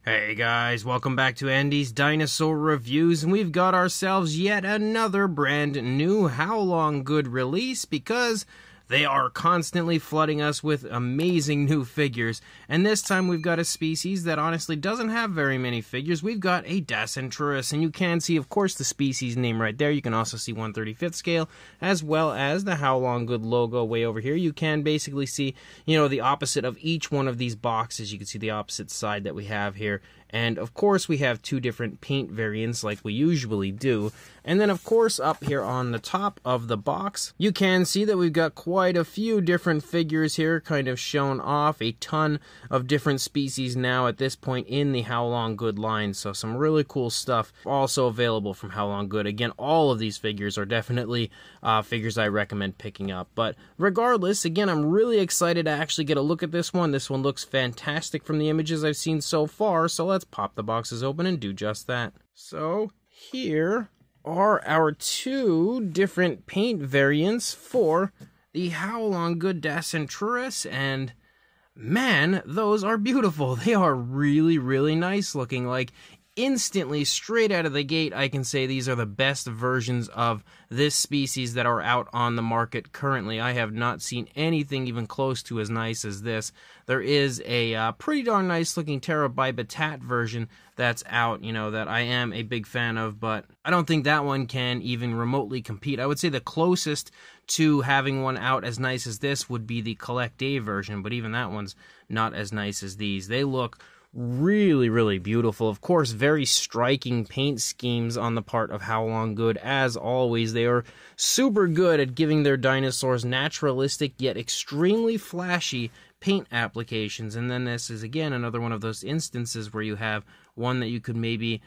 Hey guys, welcome back to Andy's Dinosaur Reviews, and we've got ourselves yet another brand new How Long Good release because they are constantly flooding us with amazing new figures. And this time we've got a species that honestly doesn't have very many figures. We've got a Dacentrurus, and you can see, of course, the species name right there. You can also see 1/35th scale, as well as the How Long Good logo way over here. You can basically see, the opposite of each one of these boxes. You can see the opposite side that we have here. And of course we have two different paint variants like we usually do. And then of course up here on the top of the box, you can see that we've got quite a few different figures here kind of shown off. A ton of different species now at this point in the How Long Good line. So some really cool stuff also available from How Long Good. Again, all of these figures are definitely figures I recommend picking up. But regardless, again, I'm really excited to actually get a look at this one. This one looks fantastic from the images I've seen so far. So let's pop the boxes open and do just that. So here are our two different paint variants for the How Long Good Dacentrurus, and man, those are beautiful. They are really, really nice looking. Like, instantly, straight out of the gate, I can say these are the best versions of this species that are out on the market currently. I have not seen anything even close to as nice as this. There is a pretty darn nice looking Terabybatat version that's out, that I am a big fan of, but I don't think that one can even remotely compete. I would say the closest to having one out as nice as this would be the Collect A version, but even that one's not as nice as these. They look really, really beautiful. Of course, very striking paint schemes on the part of How Long Good. As always, they are super good at giving their dinosaurs naturalistic yet extremely flashy paint applications. And then this is, again, another one of those instances where you have one that you could maybe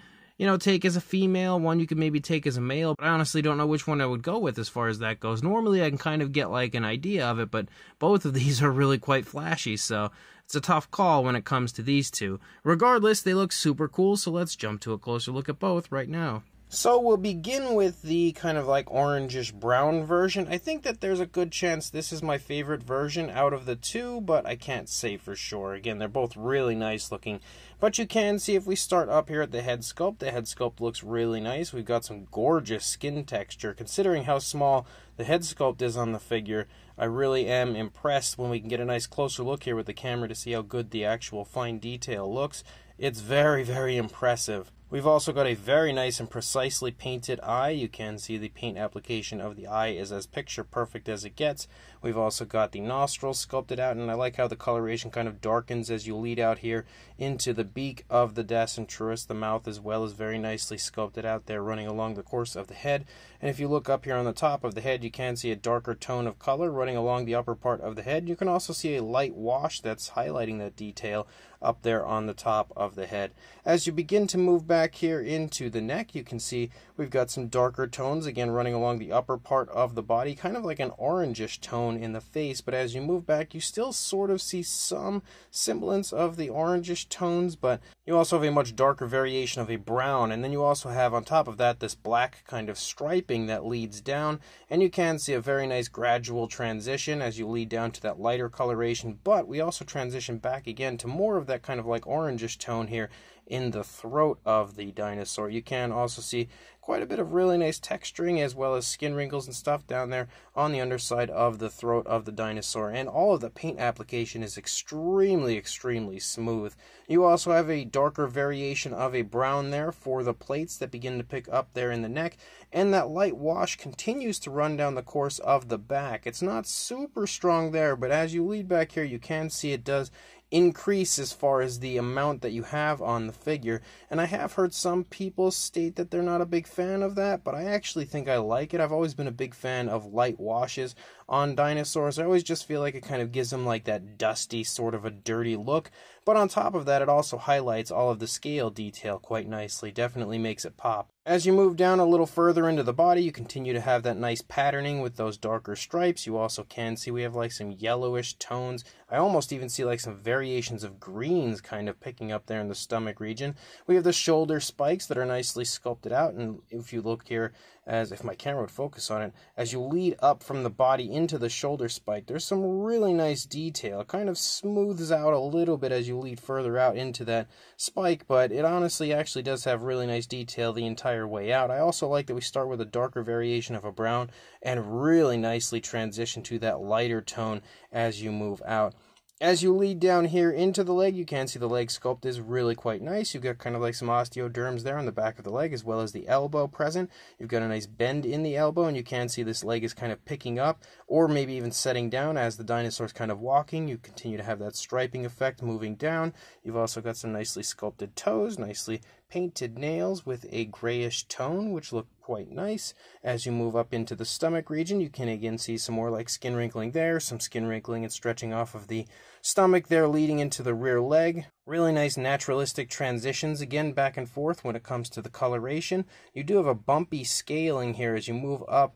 take as a female, one you could maybe take as a male, but I honestly don't know which one I would go with as far as that goes. Normally I can kind of get like an idea of it, but both of these are really quite flashy, so it's a tough call when it comes to these two. Regardless, they look super cool, so let's jump to a closer look at both right now. So we'll begin with the kind of like orangish brown version. I think that there's a good chance this is my favorite version out of the two, but I can't say for sure. Again, they're both really nice looking. But you can see if we start up here at the head sculpt looks really nice. We've got some gorgeous skin texture. Considering how small the head sculpt is on the figure, I really am impressed when we can get a nice closer look here with the camera to see how good the actual fine detail looks. It's very, very impressive. We've also got a very nice and precisely painted eye. You can see the paint application of the eye is as picture perfect as it gets. We've also got the nostrils sculpted out, and I like how the coloration kind of darkens as you lead out here into the beak of the Dacentrurus. The mouth as well is very nicely sculpted out there running along the course of the head. And if you look up here on the top of the head, you can see a darker tone of color running along the upper part of the head. You can also see a light wash that's highlighting that detail up there on the top of the head. As you begin to move back here into the neck, you can see we've got some darker tones again running along the upper part of the body, kind of like an orangish tone in the face, but as you move back you still sort of see some semblance of the orangish tones, but you also have a much darker variation of a brown, and then you also have on top of that this black kind of striping that leads down, and you can see a very nice gradual transition as you lead down to that lighter coloration, but we also transition back again to more of that kind of like orangish tone here in the throat of the dinosaur. You can also see quite a bit of really nice texturing as well as skin wrinkles and stuff down there on the underside of the throat of the dinosaur, and all of the paint application is extremely, extremely smooth. You also have a darker variation of a brown there for the plates that begin to pick up there in the neck, and that light wash continues to run down the course of the back. It's not super strong there, but as you lead back here you can see it does increase as far as the amount that you have on the figure, and I have heard some people state that they're not a big fan of that, but I actually think I like it. I've always been a big fan of light washes on dinosaurs. I always just feel like it kind of gives them like that dusty, sort of a dirty look, but on top of that it also highlights all of the scale detail quite nicely, definitely makes it pop. As you move down a little further into the body, you continue to have that nice patterning with those darker stripes. You also can see we have like some yellowish tones. I almost even see like some variations of greens kind of picking up there in the stomach region. We have the shoulder spikes that are nicely sculpted out, and if you look here, as if my camera would focus on it, as you lead up from the body into the shoulder spike, there's some really nice detail. It kind of smooths out a little bit as you lead further out into that spike, but it honestly actually does have really nice detail the entire way out. I also like that we start with a darker variation of a brown and really nicely transition to that lighter tone as you move out. As you lead down here into the leg, you can see the leg sculpt is really quite nice. You've got kind of like some osteoderms there on the back of the leg, as well as the elbow present. You've got a nice bend in the elbow, and you can see this leg is kind of picking up, or maybe even setting down as the dinosaur's kind of walking. You continue to have that striping effect moving down. You've also got some nicely sculpted toes, nicely painted nails with a grayish tone, which look quite nice. As you move up into the stomach region, you can again see some more like skin wrinkling there, some skin wrinkling and stretching off of the stomach there, leading into the rear leg. Really nice naturalistic transitions again back and forth when it comes to the coloration. You do have a bumpy scaling here as you move up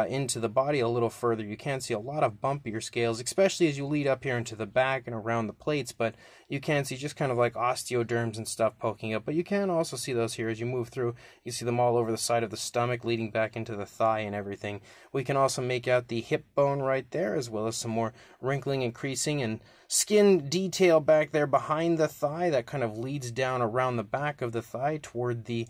into the body a little further. You can see a lot of bumpier scales, especially as you lead up here into the back and around the plates, but you can see just kind of like osteoderms and stuff poking up, but you can also see those here as you move through. You see them all over the side of the stomach, leading back into the thigh and everything. We can also make out the hip bone right there, as well as some more wrinkling and creasing and skin detail back there behind the thigh that kind of leads down around the back of the thigh toward the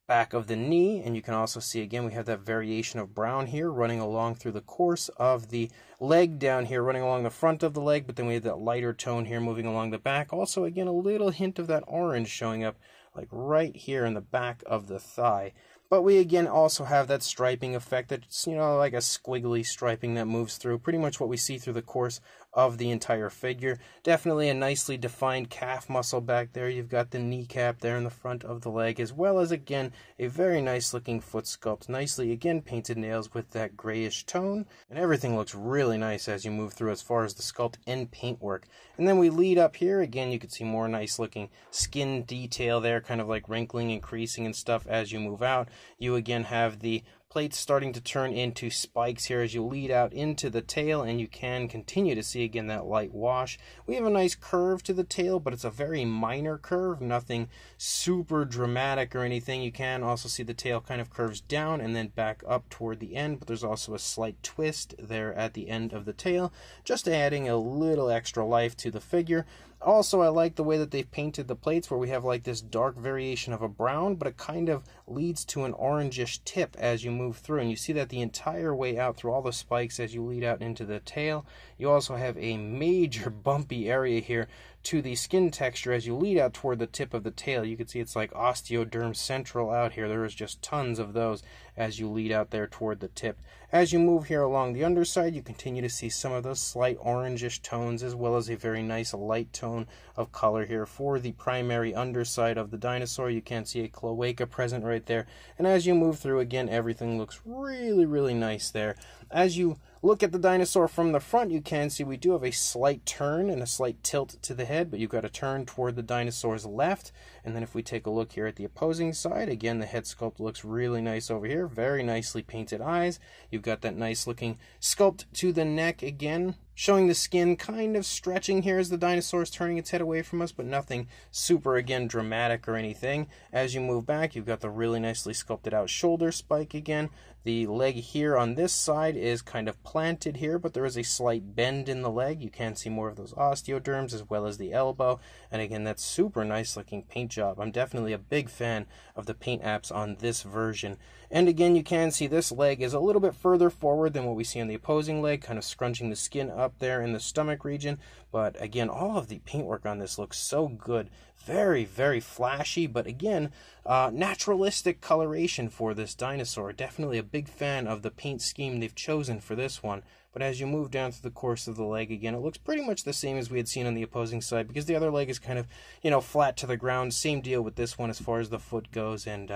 back of the knee. And you can also see again we have that variation of brown here running along through the course of the leg down here, running along the front of the leg, but then we have that lighter tone here moving along the back. Also again a little hint of that orange showing up like right here in the back of the thigh. But we again also have that striping effect that's, you know, like a squiggly striping that moves through, pretty much what we see through the course of the entire figure. Definitely a nicely defined calf muscle back there. You've got the kneecap there in the front of the leg, as well as again a very nice looking foot sculpt, nicely again painted nails with that grayish tone, and everything looks really nice as you move through as far as the sculpt and paintwork. And then we lead up here again, you can see more nice looking skin detail there, kind of like wrinkling and creasing and stuff as you move out. You again have the plates starting to turn into spikes here as you lead out into the tail, and you can continue to see again that light wash. We have a nice curve to the tail, but it's a very minor curve, nothing super dramatic or anything. You can also see the tail kind of curves down and then back up toward the end, but there's also a slight twist there at the end of the tail, just adding a little extra life to the figure. Also, I like the way that they've painted the plates where we have like this dark variation of a brown, but it kind of leads to an orangish tip as you move through. And you see that the entire way out through all the spikes as you lead out into the tail. You also have a major bumpy area here to the skin texture as you lead out toward the tip of the tail. You can see it's like osteoderm central out here. There is just tons of those as you lead out there toward the tip. As you move here along the underside, you continue to see some of those slight orangish tones, as well as a very nice light tone of color here for the primary underside of the dinosaur. You can see a cloaca present right there. And as you move through again, everything looks really, really nice there. As you look at the dinosaur from the front, you can see we do have a slight turn and a slight tilt to the head, but you've got a turn toward the dinosaur's left. And then if we take a look here at the opposing side, again, the head sculpt looks really nice over here. Very nicely painted eyes. You've got that nice looking sculpt to the neck again, showing the skin kind of stretching here as the dinosaur is turning its head away from us, but nothing super, again, dramatic or anything. As you move back, you've got the really nicely sculpted out shoulder spike again. The leg here on this side is kind of planted here, but there is a slight bend in the leg. You can see more of those osteoderms as well as the elbow. And again, that's super nice looking paint job. I'm definitely a big fan of the paint apps on this version. And again, you can see this leg is a little bit further forward than what we see on the opposing leg, kind of scrunching the skin up there in the stomach region. But again, all of the paintwork on this looks so good. Very, very flashy, but again, naturalistic coloration for this dinosaur. Definitely a big fan of the paint scheme they've chosen for this one. But as you move down through the course of the leg again, it looks pretty much the same as we had seen on the opposing side, because the other leg is kind of, you know, flat to the ground. Same deal with this one as far as the foot goes, and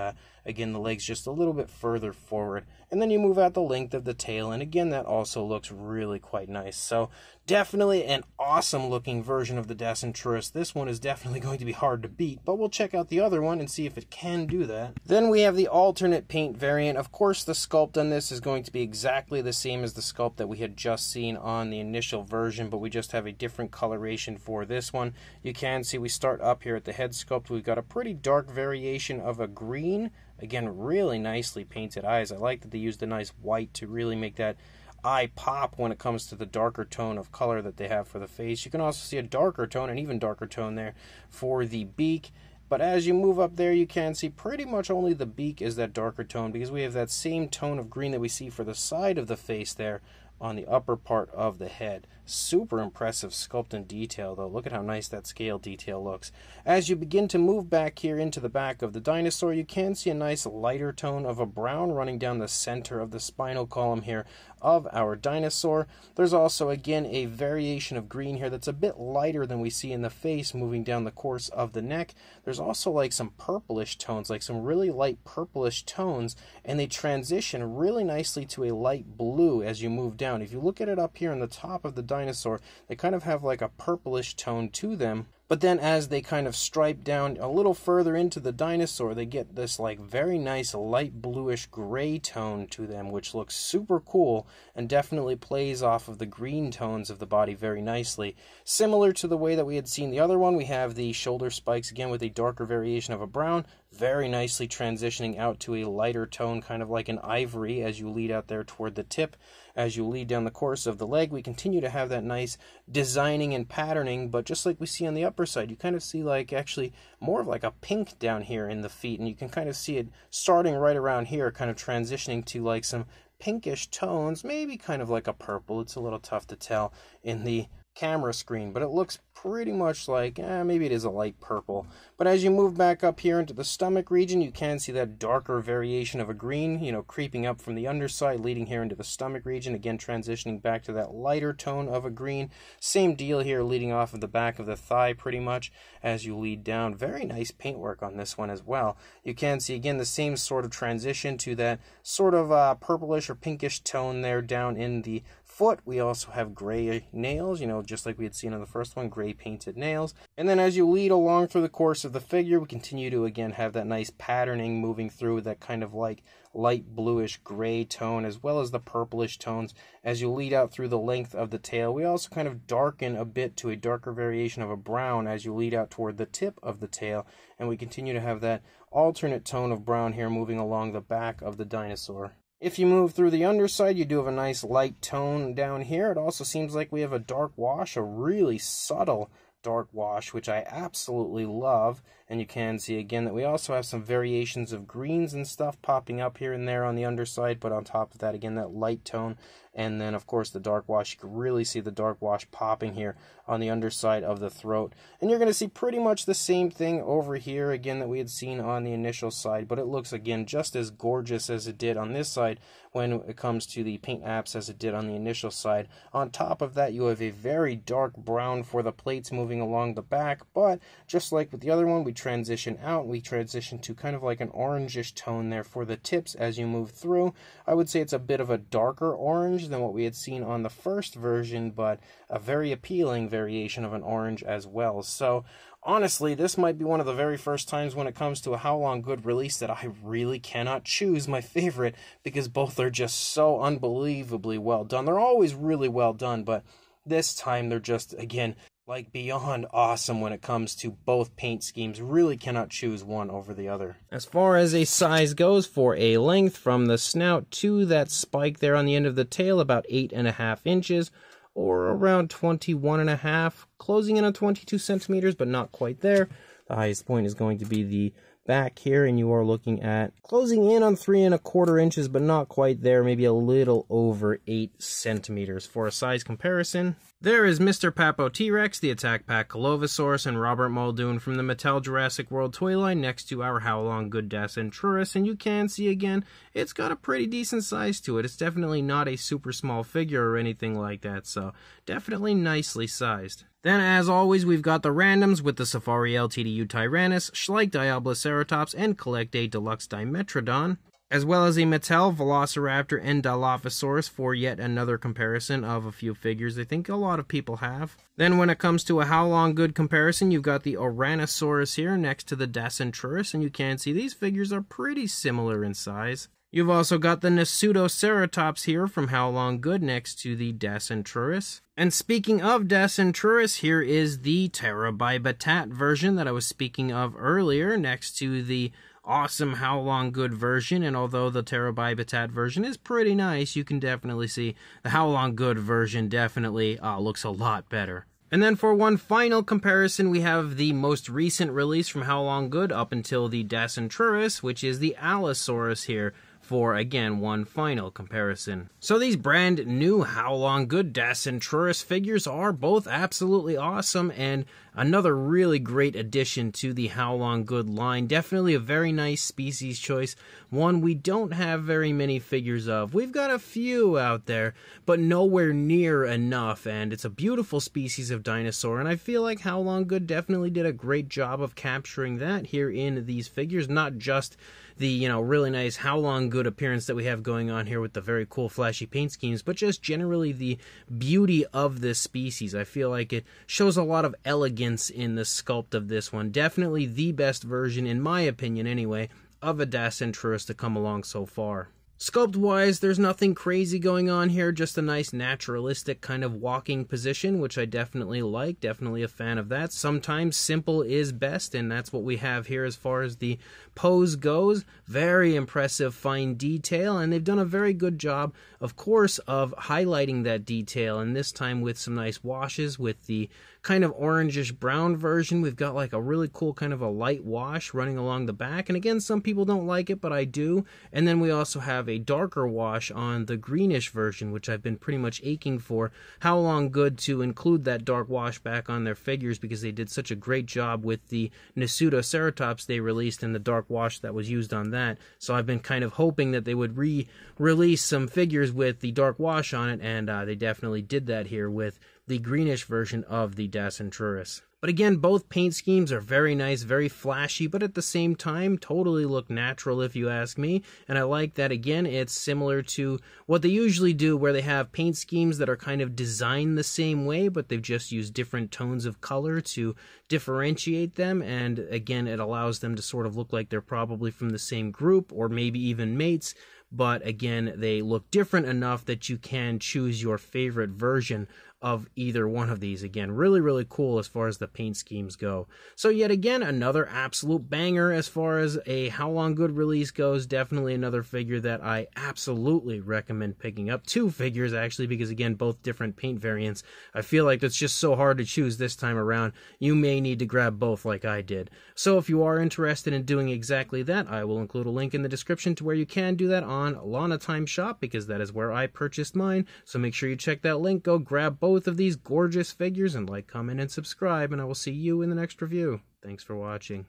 again, the leg's just a little bit further forward. And then you move out the length of the tail, and again, that also looks really quite nice. So definitely an awesome looking version of the Dacentrurus. This one is definitely going to be hard to beat, but we'll check out the other one and see if it can do that. Then we have the alternate paint variant. Of course, the sculpt on this is going to be exactly the same as the sculpt that we had just seen on the initial version, but we just have a different coloration for this one. You can see we start up here at the head sculpt. We've got a pretty dark variation of a green. Again, really nicely painted eyes. I like that they used a nice white to really make that eye pop when it comes to the darker tone of color that they have for the face. You can also see a darker tone, an even darker tone there for the beak. But as you move up there, you can see pretty much only the beak is that darker tone, because we have that same tone of green that we see for the side of the face there on the upper part of the head. Super impressive sculpt and detail, though. Look at how nice that scale detail looks. As you begin to move back here into the back of the dinosaur, you can see a nice lighter tone of a brown running down the center of the spinal column here of our dinosaur. There's also, again, a variation of green here that's a bit lighter than we see in the face, moving down the course of the neck. There's also like some purplish tones, like some really light purplish tones, and they transition really nicely to a light blue as you move down. If you look at it up here on the top of the dinosaur, they kind of have like a purplish tone to them. But then as they kind of stripe down a little further into the dinosaur, they get this like very nice light bluish gray tone to them, which looks super cool and definitely plays off of the green tones of the body very nicely. Similar to the way that we had seen the other one, we have the shoulder spikes again with a darker variation of a brown, very nicely transitioning out to a lighter tone, kind of like an ivory as you lead out there toward the tip. As you lead down the course of the leg, we continue to have that nice designing and patterning, but just like we see on the upper side, you kind of see like actually more of like a pink down here in the feet, and you can kind of see it starting right around here, kind of transitioning to like some pinkish tones, maybe kind of like a purple. It's a little tough to tell in the camera screen, but it looks pretty much like, maybe it is a light purple. But as you move back up here into the stomach region, you can see that darker variation of a green, creeping up from the underside, leading here into the stomach region, again transitioning back to that lighter tone of a green. Same deal here, leading off of the back of the thigh pretty much as you lead down. Very nice paintwork on this one as well. You can see again the same sort of transition to that sort of purplish or pinkish tone there down in the foot. We also have gray nails, just like we had seen on the first one, gray painted nails. And then as you lead along through the course of the figure, we continue to again have that nice patterning moving through that kind of like light bluish gray tone, as well as the purplish tones as you lead out through the length of the tail. We also kind of darken a bit to a darker variation of a brown as you lead out toward the tip of the tail, and we continue to have that alternate tone of brown here moving along the back of the dinosaur. If you move through the underside, you do have a nice light tone down here. It also seems like we have a dark wash, a really subtle dark wash, which I absolutely love. And you can see again that we also have some variations of greens and stuff popping up here and there on the underside, but on top of that, again, that light tone. And then, of course, the dark wash. You can really see the dark wash popping here on the underside of the throat. And you're going to see pretty much the same thing over here, again, that we had seen on the initial side. But it looks, again, just as gorgeous as it did on this side when it comes to the paint apps as it did on the initial side. On top of that, you have a very dark brown for the plates moving along the back. But just like with the other one, we transition out. We transition to kind of like an orangish tone there for the tips as you move through. I would say it's a bit of a darker orange than what we had seen on the first version, but a very appealing variation of an orange as well. So honestly, this might be one of the very first times when it comes to a How Long Good release that I really cannot choose my favorite, because both are just so unbelievably well done. They're always really well done, but this time they're just, again, like beyond awesome when it comes to both paint schemes. Really cannot choose one over the other. As far as a size goes, for a length from the snout to that spike there on the end of the tail, about 8.5 inches, or around 21.5, closing in on 22 centimeters, but not quite there. The highest point is going to be the back here, and you are looking at closing in on 3.25 inches, but not quite there, maybe a little over 8 centimeters. For a size comparison, there is Mr. Papo T-Rex, the Attack Pack Colovosaurus, and Robert Muldoon from the Mattel Jurassic World toy line next to our How Long Good Dacentrurus, and you can see again, it's got a pretty decent size to it. It's definitely not a super small figure or anything like that, so definitely nicely sized. Then, as always, we've got the randoms with the Safari LTDU Tyrannus, Schleich Diabloceratops, and Collect Day Deluxe Dimetrodon, as well as a Mattel Velociraptor and Dilophosaurus for yet another comparison of a few figures I think a lot of people have. Then when it comes to a How Long Good comparison, you've got the Ouranosaurus here next to the Dacentrurus, and you can see these figures are pretty similar in size. You've also got the Nasutoceratops here from How Long Good next to the Dacentrurus. And speaking of Dacentrurus, here is the Terabybatat version that I was speaking of earlier next to the awesome How Long Good version, and although the Terabyte version is pretty nice, you can definitely see the How Long Good version definitely looks a lot better. And then for one final comparison, we have the most recent release from How Long Good up until the Dacentrurus, which is the Allosaurus here, for, again, one final comparison. So these brand new How Long Good Dacentrurus figures are both absolutely awesome and another really great addition to the How Long Good line. Definitely a very nice species choice, one we don't have very many figures of. We've got a few out there, but nowhere near enough, and it's a beautiful species of dinosaur, and I feel like How Long Good definitely did a great job of capturing that here in these figures, not just the, really nice How Long Good appearance that we have going on here with the very cool flashy paint schemes, but just generally the beauty of this species. I feel like it shows a lot of elegance in the sculpt of this one. Definitely the best version, in my opinion anyway, of a Dacentrurus to come along so far. Sculpt-wise, there's nothing crazy going on here, just a nice naturalistic kind of walking position, which I definitely like, definitely a fan of that. Sometimes simple is best, and that's what we have here as far as the pose goes. Very impressive fine detail, and they've done a very good job, of course, of highlighting that detail, and this time with some nice washes. With the kind of orangish brown version, we've got like a really cool kind of a light wash running along the back, and again, some people don't like it, but I do. And then we also have a darker wash on the greenish version, which I've been pretty much aching for How Long Good to include that dark wash back on their figures, because they did such a great job with the Nasutoceratops they released and the dark wash that was used on that. So I've been kind of hoping that they would re-release some figures with the dark wash on it, and they definitely did that here with the greenish version of the Dacentrurus. But again, both paint schemes are very nice, very flashy, but at the same time, totally look natural if you ask me. And I like that, again, it's similar to what they usually do, where they have paint schemes that are kind of designed the same way, but they've just used different tones of color to differentiate them. And again, it allows them to sort of look like they're probably from the same group, or maybe even mates. But again, they look different enough that you can choose your favorite version of either one of these. Again, really, really cool as far as the paint schemes go. So yet again, another absolute banger as far as a How Long Good release goes. Definitely another figure that I absolutely recommend picking up. Two figures, actually, because again, both different paint variants. I feel like it's just so hard to choose this time around. You may need to grab both like I did. So if you are interested in doing exactly that, I will include a link in the description to where you can do that on Lana Time Shop, because that is where I purchased mine. So make sure you check that link, go grab both of these gorgeous figures, and like, comment, and subscribe, and I will see you in the next review. Thanks for watching.